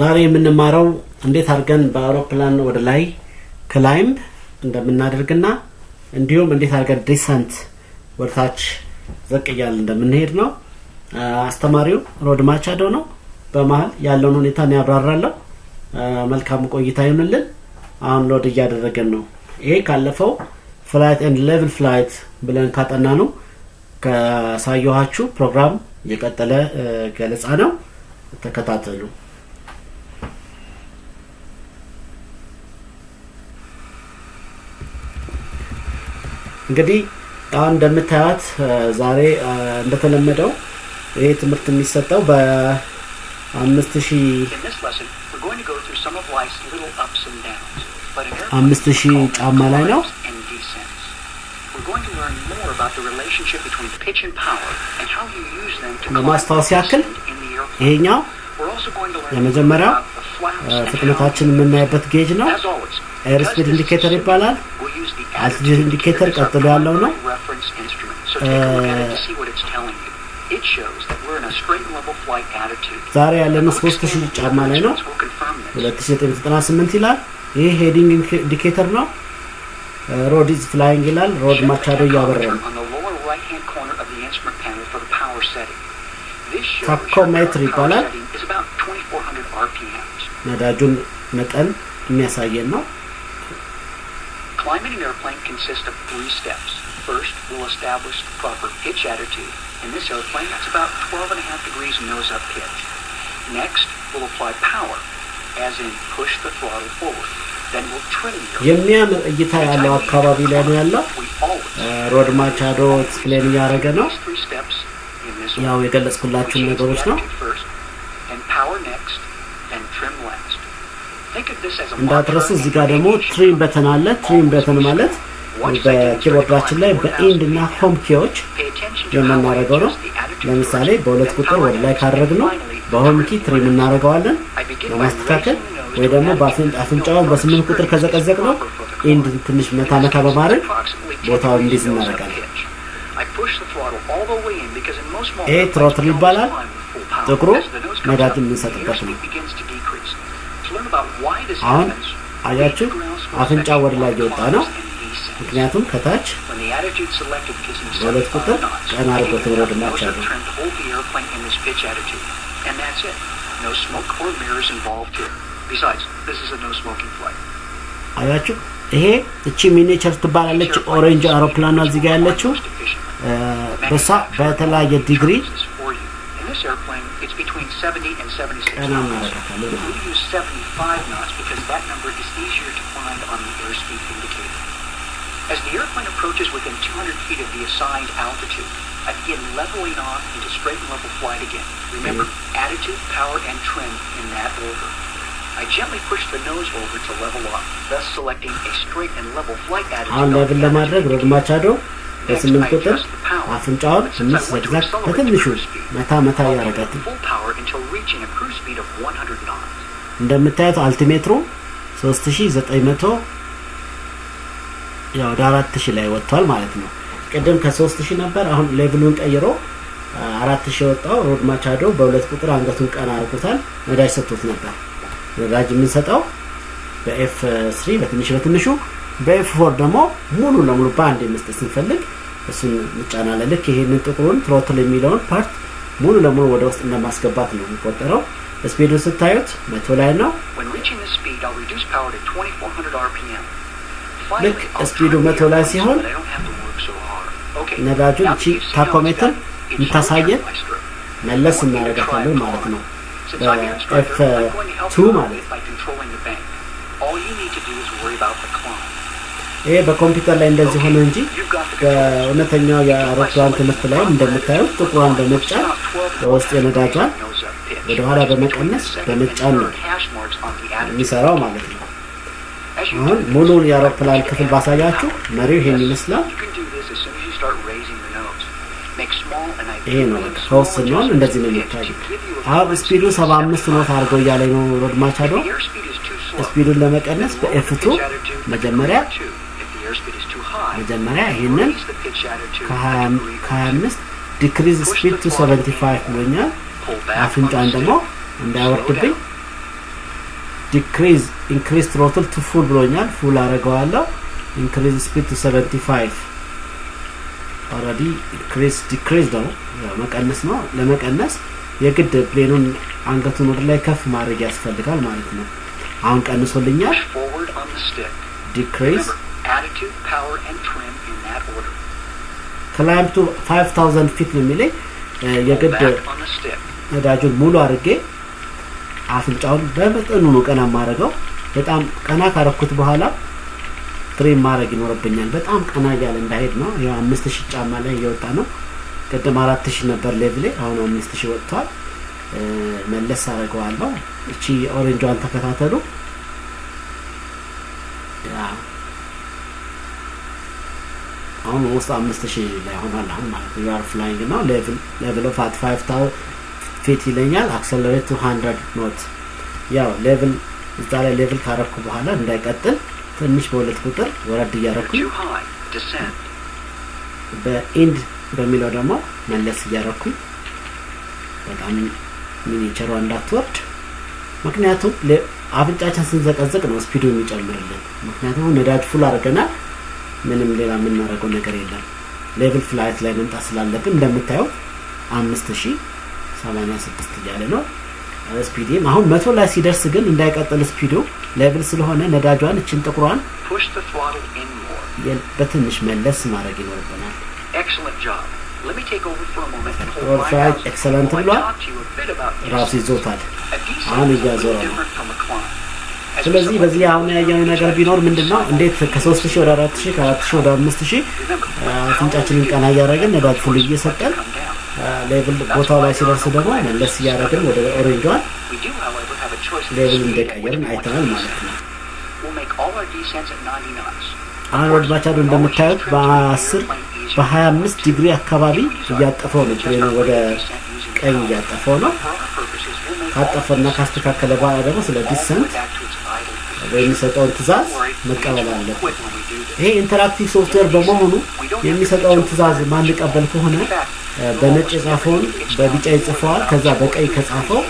ዛሬ የምንማረው እንዴት አድርገን በአውሮፕላን ወደ ላይ ክላይምብ እንደምናደርግና እንዲሁም እንዴት አድርገን ዲሰንት ወደታች ዘቅ እያልን እንደምንሄድ ነው። አስተማሪው ሮድ ማቻዶ ነው። በመሃል ያለውን ሁኔታ ያብራራለሁ። መልካም ቆይታ ይሁንልን። አሁን ሎድ እያደረገን ነው። ይሄ ካለፈው ፍላይት ኤንድ ሌቭል ፍላይት ብለን ካጠና ነው ከሳየኋችሁ ፕሮግራም የቀጠለ ገለጻ ነው። ተከታተሉ። እንግዲህ አሁን እንደምታዩት ዛሬ እንደተለመደው ይሄ ትምህርት የሚሰጠው በ5000 ጫማ ላይ ነው። ለማስታወስ ያክል ይሄኛው የመጀመሪያው ፍጥነታችን የምናይበት ጌጅ ነው። ኤር ስፒድ ኢንዲኬተር ይባላል። አልቲቲዩድ ኢንዲኬተር ቀጥሎ ያለው ነው። ዛሬ ያለነው 3000 ጫማ ላይ ነው። 2998 ይላል። ይሄ ሄዲንግ ኢንዲኬተር ነው። ሮድ ኢዝ ፍላይንግ ይላል። ሮድ ማቻዶ እያበራ ነው። ታኮሜትር ይባላል። ነዳጁን መጠን የሚያሳየን ነው። Climbing an airplane consists of 3 steps. First, we'll establish the proper pitch attitude. In this airplane, it's about 12.5 degrees nose-up pitch. Next, we'll apply power, as in push the throttle forward. Then we'll trim the airplane. የሚያምር እይታ ያለው አካባቢ ላይ ነው ያለው። ሮድ ማቻዶ ኤክስፕሌን እያደረገ ነው። ያው የገለጽኩላችሁ ነገሮች ነው። And power next, then trim last. እንዳትረሱ እዚህ ጋር ደግሞ ትሪም በተን አለ። ትሪም በተን ማለት በኪቦርዳችን ላይ በኢንድ እና ሆም ኪዎች የምናደርገው ነው። ለምሳሌ በሁለት ቁጥር ወደ ላይ ካደረግነው በሆም ኪ ትሪም እናደርገዋለን ለማስተካከል፣ ወይ ደግሞ በአፍንጫውን በ8 ቁጥር ከዘቀዘቅነው ኢንድ ትንሽ መታ በማድረግ ቦታውን እንዲዝ እናደርጋለን። ይሄ ትሮትል ይባላል። ጥቁሩ ነዳጅን የምንሰጥበት ነው። አሁን አያችሁ አፍንጫ ወደ ላይ እየወጣ ነው። ምክንያቱም ከታች በሁለት ቁጥር ቀና አድርጎት ወደ ማቻዶ አያችሁ። ይሄ እቺ ሚኒቸር ትባላለች። ኦሬንጅ አውሮፕላን እዚህ ጋር ያለችው በሳ በተለያየ ዲግሪ this airplane, it's between 70 and 76 knots. We use 75 knots because that number is easier to find on the airspeed indicator. As the airplane approaches within 200 feet of the assigned altitude, I begin leveling off into straight and level flight again. Remember, attitude, power, and trim in that order. I gently push the nose over to level off, thus selecting a straight and level flight attitude. በስምንት ቁጥር አፍንጫውን ትንሽ ዘግዘግ በትንሹ መታ ያደርጋል። እንደምታዩት አልቲሜትሩ 3900 ያው 4000 ላይ ወጥቷል ማለት ነው። ቀደም ከ3000 ነበር። አሁን ሌቭሉን ቀይሮ 4000 ወጣው። ሮድ ማቻዶ በሁለት ቁጥር አንገቱን ቀና አድርጎታል። ነዳጅ ሰጥቶት ነበር። ነዳጅ የምንሰጠው በኤፍ3 በትንሹ በኤፍ4 ደግሞ ሙሉ ለሙሉ ባንድ መስጠት ስንፈልግ እሱን እንጫናለን። ልክ ይሄንን ጥቁሩን ትሮትል የሚለውን ፓርት ሙሉ ለሙሉ ወደ ውስጥ እንደማስገባት ነው የሚቆጠረው። ስፒዱን ስታዩት 100 ላይ ነው። ልክ ስፒዱ 100 ላይ ሲሆን ነዳጁን እቺ ታኮሜትር የምታሳየን መለስ እናደርጋታለን ማለት ነው። በኤፍ2 ማለት ይሄ በኮምፒውተር ላይ እንደዚህ ሆነ እንጂ በእውነተኛው የአውሮፕላን ትምህርት ላይ እንደምታዩት ጥቁሯን በመጫን በውስጥ የነዳጇን ወደ ኋላ በመቀነስ በመጫን ነው የሚሰራው ማለት ነው። አሁን ሙሉ የአውሮፕላን ክፍል ባሳያችሁ መሪው ይሄን ይመስላል። ይሄ ነው ከውስጥ ነው እንደዚህ ነው የሚታየው። አሁን ስፒዱ 75 ኖት አድርገው እያለ ነው ሮድ ማቻዶ። ስፒዱን ለመቀነስ በኤፍ2 መጀመሪያ ይሄንን ከ25 decrease speed to 75 ብሎኛል። አፍንጫን ደግሞ እንዳይወርድብኝ decrease increase throttle to full ብሎኛል full አረጋዋለሁ increase speed to 75 already decrease ነው መቀነስ ነው ለመቀነስ የግድ ፕሌኑን አንገቱን ወደ ላይ ከፍ ማድረግ ያስፈልጋል ማለት ነው አሁን ቀንሶልኛል decrease attitude power and trim in that order climb to 5000 feet ነው የሚለኝ የግድ ነዳጁን ሙሉ አድርጌ አፍንጫውን በመጠኑ ነው ቀና ማረጋው በጣም ቀና ካረኩት በኋላ ትሪም ማድረግ ይኖርብኛል በጣም ቀና ያለ እንዳይሄድ ነው ያው 5000 ጫማ ላይ እየወጣ ነው ቀደም 4000 ነበር ሌቭል አሁን 5000 ወጥቷል መለስ አረጋዋለሁ እቺ ኦሬንጇን ተከታተሉ ያ አሁን ውስጥ 5000 ላይ ሆኗል አሁን ማለት ነው ያር ፍላይንግ ነው level of at 5000 feet ይለኛል accelerate to 100 knot ያው level እዛ ላይ level ካረኩ በኋላ እንዳይቀጥል ትንሽ በሁለት ቁጥር ወረድ ያረኩ በኢንድ በሚለው ደግሞ መለስ ያረኩ በጣም ሚኒቸሯ እንዳትወርድ ምክንያቱም አፍንጫችን ስንዘቀዘቅ ነው ስፒዱ የሚጨምርልን ምክንያቱም ነዳጅ ፉል አድርገናል ምንም ሌላ ምን ማረገው ነገር የለም ሌቭል ፍላይት ላይ መምጣት ስላለብን እንደምታዩ 5086 እያለ ነው ስፒዲም አሁን 100 ላይ ሲደርስ ግን እንዳይቀጥል ስፒዱ ሌቭል ስለሆነ ነዳጇን እቺን ጥቁሯን በትንሽ መለስ ማድረግ ይኖርብናል excellent job let me take over for a moment and hold my excellent ብሏል ራሱ ይዞታል አሁን እያዞረ ነው ስለዚህ በዚህ አሁን ያየነው ነገር ቢኖር ምንድነው እንዴት ከ3000 ወደ 4000 ከ4000 ወደ 5000 አፍንጫችንን ቀና ያያረግን ነዳጅ ፉል እየሰጠን ሌቭል ቦታው ላይ ሲደርስ ደግሞ መለስ ያያረግን ወደ ኦሬንጇን ሌቭል እንደቀየርን አይተናል ማለት ነው አሁን ወደ ባቻዱ እንደምታዩት በ10 በ25 ዲግሪ አካባቢ እያጠፈው ነው ፕሌኑ ወደ ቀኝ እያጠፈው ነው ካጠፈና ካስተካከለ በኋላ ደግሞ ስለ ዲሰንት የሚሰጠውን ትዕዛዝ መቀበል አለበት ይሄ ኢንተራክቲቭ ሶፍትዌር በመሆኑ የሚሰጠውን ትዕዛዝ ማንቀበል ከሆነ በነጭ የጻፈውን በቢጫ ይጽፈዋል ከዛ በቀይ ከጻፈው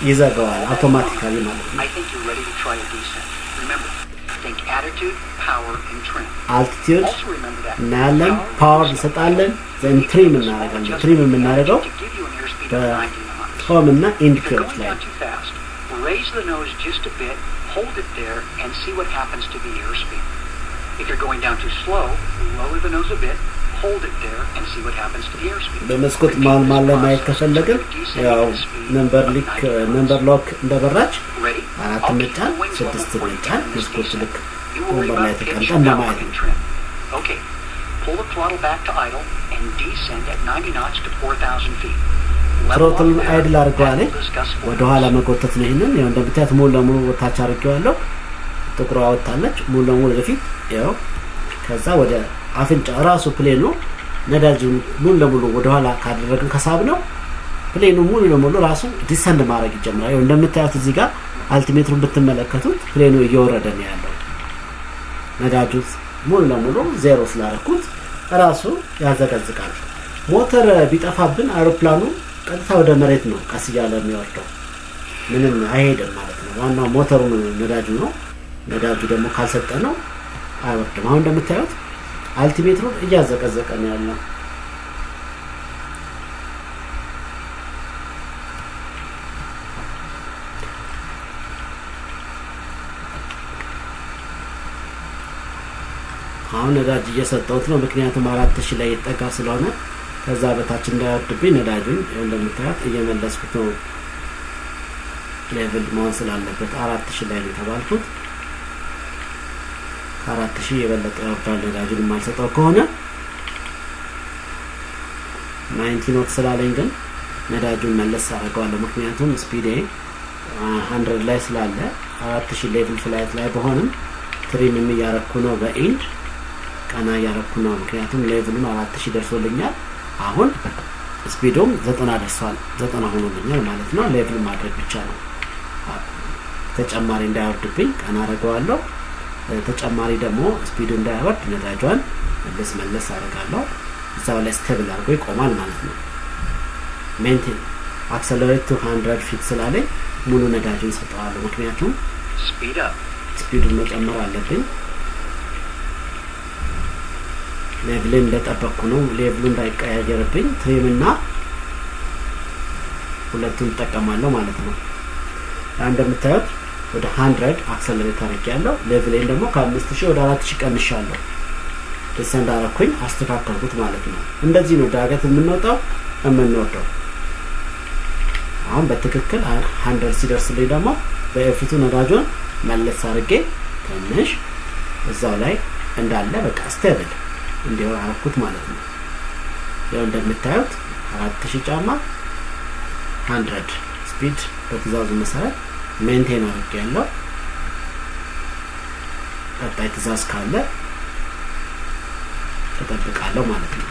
ይዘጋዋል አውቶማቲካሊ ማለት ነው altitude እናያለን ፓወር እንሰጣለን ዘን ትሪም እናደርጋለን ትሪም የምናደርገው በሆም እና ኢንድ ክሮች ላይ raise the nose just a bit hold it there and see what happens to the airspeed if you're going down too slow lower the nose a bit hold it there and see what happens to the airspeed በመስኮት ማል ላይ ማየት ከፈለግን ያው ነምበር ሎክ እንደበራች አራት መጫን 6 መጫን መስኮት ልክ ወንበር ላይ ተቀምጠን ማለት ነው okay pull the throttle back to idle and descend at 90 knots to 4000 feet ትሮትል አይድል አድርገዋል ወደ ኋላ መጎተት ነው ይሄንን ያው እንደምታዩት ሙሉ ለሙሉ ወታች አድርገዋለሁ ጥቁሯ ወጣለች ሙሉ ለሙሉ ወደፊት ያው ከዛ ወደ አፍንጫ ራሱ ፕሌኑ ነዳጁን ሙሉ ለሙሉ ወደ ኋላ ካደረግን ከሳብ ነው ፕሌኑ ሙሉ ለሙሉ ራሱ ዲሰንድ ማድረግ ይጀምራል ያው እንደምታዩት እዚህ ጋር አልቲሜትሩን ብትመለከቱት ፕሌኑ እየወረደ ነው ያለው ነዳጁ ሙሉ ለሙሉ ዜሮ ስላደረኩት ራሱ ያዘቀዝቃል ሞተር ቢጠፋብን አውሮፕላኑ ቀጥታ ወደ መሬት ነው ቀስ ያለ የሚወርደው ምንም አይሄድም ማለት ነው ዋናው ሞተሩ ነዳጁ ነው ነዳጁ ደግሞ ካልሰጠነው አይወርድም አሁን እንደምታዩት አልቲሜትሩ እያዘቀዘቀ ነው ያለው አሁን ነዳጅ እየሰጠሁት ነው ምክንያቱም 4000 ላይ ይጠጋ ስለሆነ ከዛ በታች እንዳይወርድብኝ ነዳጁን እንደምታዩት እየመለስኩት ነው ሌቭል መሆን ስላለበት 4000 ላይ ነው ተባልኩት ከ4000 የበለጠ ይወርዳል ነዳጁን ማልሰጠው ከሆነ 90 ኖት ስላለኝ ግን ነዳጁን መለስ አደርገዋለሁ ምክንያቱም ስፒዴ 100 ላይ ስላለ 4000 ሌቭል ፍላይት ላይ በሆነም ትሪም ያረኩ ነው በኢንድ ቀና ያረኩ ነው ምክንያቱም ሌቭሉን 4000 ደርሶልኛል አሁን ስፒዱም 90 ደርሷል 90 ሆኖልኛል ማለት ነው ሌቭል ማድረግ ብቻ ነው ተጨማሪ እንዳይወርድብኝ ቀና አደርገዋለሁ ተጨማሪ ደግሞ ስፒዱ እንዳይወርድ ነዳጇን መለስ አደርጋለሁ እዛው ላይ ስቴብል አድርጎ ይቆማል ማለት ነው ሜንቴን accelerate to 100 feet ስላለኝ ሙሉ ነዳጁን ሰጠዋለሁ ምክንያቱም ስፒዱን መጨመር አለብኝ ሌቭልን እንደጠበቅኩ ነው ሌቭሉ እንዳይቀያየርብኝ ትሪምና ሁለቱን ተጠቀማለሁ ማለት ነው እንደምታዩት ወደ 100 አክሰለሬት አድርጌያለሁ ሌቭሌን ደግሞ ከ5000 ወደ 4000 ቀንሻለሁ ደሰንድ አረኩኝ አስተካከልኩት ማለት ነው እንደዚህ ነው ዳገት የምንወጣው የምንወጣው አሁን በትክክል 100 ሲደርስልኝ ደግሞ በኤፍቱ ነዳጁን መለስ አድርጌ ትንሽ እዛው ላይ እንዳለ በቃ ስቴብል እንዲሆን አረኩት ማለት ነው ያው እንደምታዩት 4000 ጫማ 100 ስፒድ በትዕዛዙ መሰረት ሜንቴን አድርጌያለሁ ቀጣይ ትዕዛዝ ካለ ተጠብቃለሁ ማለት ነው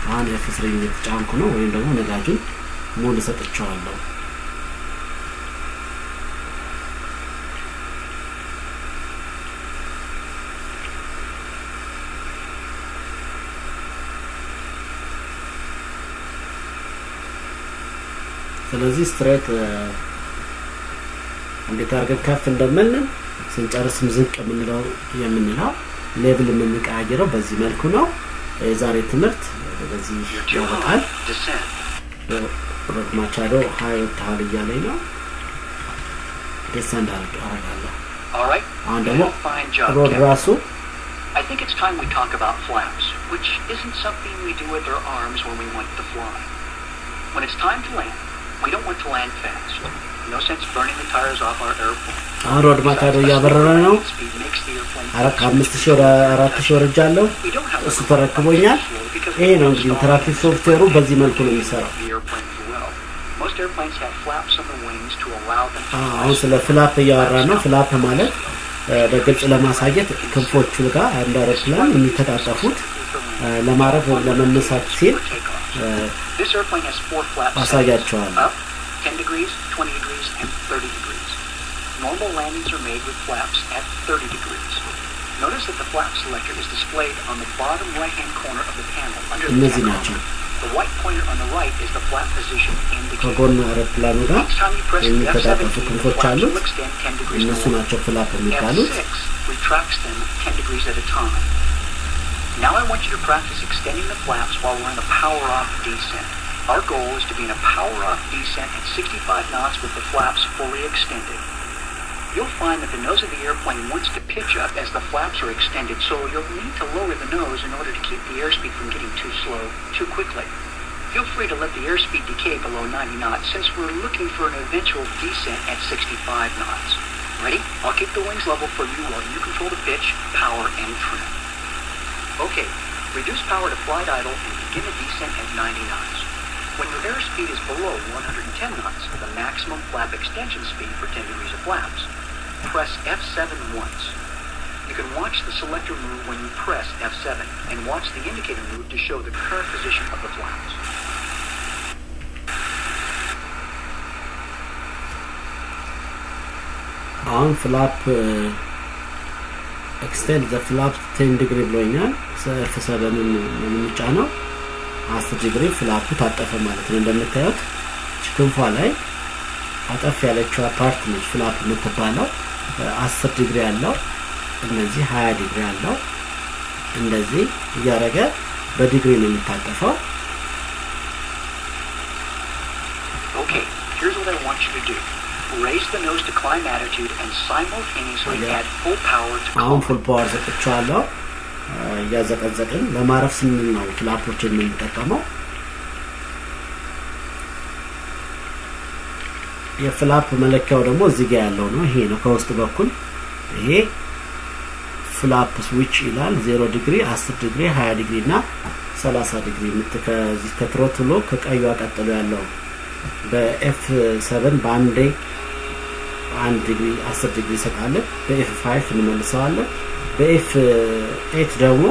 አሁን F3 እየተጫንኩ ነው ወይም ደግሞ ነዳጁን ሙሉ ሰጥቻለሁ ስለዚህ ስትሬት እንዴት አድርገን ከፍ እንደምን ስንጨርስም ዝቅ የምንለው ሌቭል የምንቀያየረው በዚህ መልኩ ነው የዛሬ ትምህርት በዚህ ያበቃል ሮድ ማቻዶ ሃይወታል እያለኝ ነው ደሰንድ አደርጋለሁ አሁን ደግሞ ሮድ ራሱ I think it's time we talk about flaps, which isn't something we do with our arms when we want to fly. When it's time to land, we don't want to land fast. No sense burning the tires off our airplane. ሮድ ማቻዶ ያበረረ ነው አረካ 5000 ወደ 4000 ወርጃለሁ እሱ ተረክቦኛል ይሄ ነው እንግዲህ ትራፊክ ሶፍትዌሩ በዚህ መልኩ ነው የሚሰራው አሁን ስለ ፍላፕ እያወራ ነው ፍላፕ ማለት በግልጽ ለማሳየት ክንፎቹ ጋር አንድ አውሮፕላን የሚተጣጠፉት ለማረፍ ወይም ለመነሳት ሲል አሳያቸዋለሁ 10 degrees, 20 degrees, and 30 degrees. Normal landings are made with flaps at 30 degrees. Notice that the flap selector is displayed on the bottom right-hand corner of the panel under the camera. The white pointer on the right is the flap position indicator. Each time you press the F7 key, the flaps will extend 10 degrees more. F6 retracts them 10 degrees at a time. Now I want you to practice extending the flaps while we're in a power-off descent. Our goal is to be in a power-off descent at 65 knots with the flaps fully extended. You'll find that the nose of the airplane wants to pitch up as the flaps are extended, so you'll need to lower the nose in order to keep the airspeed from getting too slow too quickly. Feel free to let the airspeed decay below 90 knots since we're looking for an eventual descent at 65 knots. Ready? I'll keep the wings level for you while you control the pitch, power, and trim. Okay, reduce power to flight idle and begin the descent at 90 knots. When your airspeed is below 110 knots, the maximum flap extension speed for 10 degrees of flaps, press F7 once. You can watch the selector move when you press F7 and watch the indicator move to show the current position of the flaps. On flap extend the flaps 10 degree blowing F7 ነው 10 ዲግሪ ፍላፑ ታጠፈ ማለት ነው እንደምታዩት ክንፏ ላይ አጠፍ ያለችው ፓርት ነው ፍላፕ የምትባለው 10 ዲግሪ ያለው እነዚህ 20 ዲግሪ ያለው እንደዚህ ያረጋ በዲግሪ ነው የሚታጠፈው Okay, here's what I want you to do. Raise the nose to climb attitude and simultaneously add full power to አሁን full power ሰጥቻለሁ ያዘቀዘቅን ለማረፍ ስንል ነው ፍላፖችን የምንጠቀመው የፍላፕ መለኪያው ደግሞ እዚህ ጋር ያለው ነው ይሄ ነው ከውስጥ በኩል ይሄ ፍላፕ ስዊች ይላል 0 ዲግሪ 10 ዲግሪ 20 ዲግሪ እና 30 ዲግሪ ከዚህ ከትሮትሎ ከቀዩ አቀጥሎ ያለው በኤፍ7 ባንዴ 1 ዲግሪ 10 ዲግሪ ሰጣለ በኤፍ5 እንመልሰዋለን በኤፍ8 ደግሞ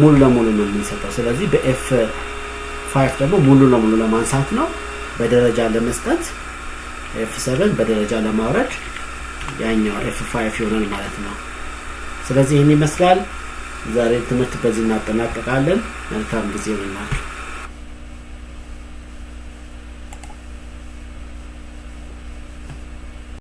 ሙሉ ለሙሉ ነው የሚሰጠው ስለዚህ በኤፍ5 ደግሞ ሙሉ ለሙሉ ለማንሳት ነው በደረጃ ለመስጠት ኤፍ7 በደረጃ ለማውረድ ያኛው ኤፍ5 ይሆናል ማለት ነው ስለዚህ ይሄን ይመስላል ዛሬ ትምህርት በዚህ እናጠናቀቃለን መልካም ጊዜ ይሁንላችሁ